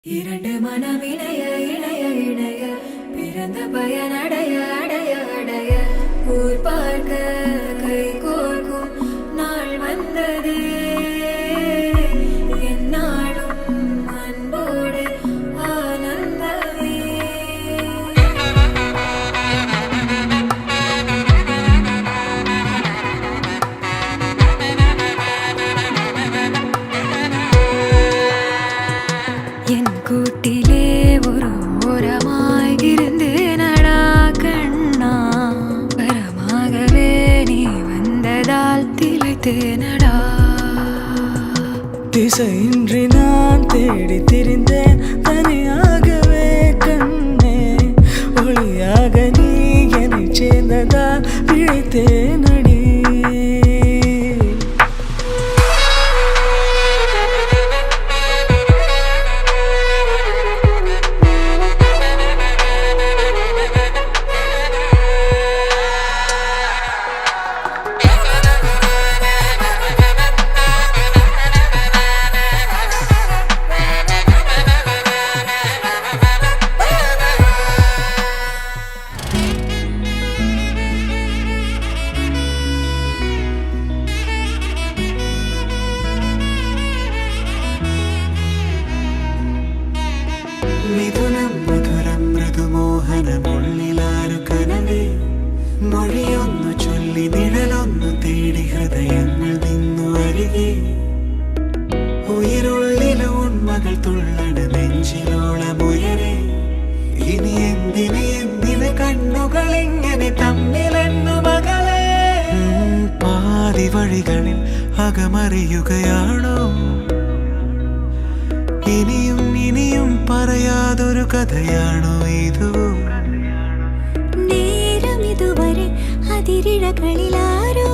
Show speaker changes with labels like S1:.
S1: இரண்டு மனம் இணைய இணைய இணைய பிறந்த பயன் அடைய அடைய அடைய ஊர் பார்க்க கை கோர்க்கும் நாள் வந்ததே என்னாலும் அன்போடு ஆனந்தமே என் கூட்டிலே ஒரு ஓரமாய் இருந்தேனடா கண்ணா வரமாகவே நீ வந்ததால் திளைத்தேனடா
S2: திசையின்றி நான் தேடி திரிந்தேன் தனியாகவே கண்ணே ஒளியாக நீ என்னை சேர்ந்ததால் பிழைத்தேனடி
S3: മിഥുനം മധുരം മൃദുമോഹനമുള്ളിലാരു കനവേ മൊഴിയൊന്നു ചൊല്ലി നിഴലൊന്നു തേടി ഹൃദയങ്ങൾ നിന്നു അരികെ ഉயிருള്ളിലെ ഉണ്മകൾ തുള്ളണ നെഞ്ചിലോളമുയരെ ഇനി എന്തിന് കണ്ണുകൾ ഇങ്ങനെ തമ്മിലെന്നു മകളെ പാതി വഴികളിൽ അകമറിയുകയാണോ ഇനിയും ഇനിയും പറയാതൊരു കഥയാണോ ഇതു
S4: നേരം ഇതുവരെ അതിരിഴകളിലാരോ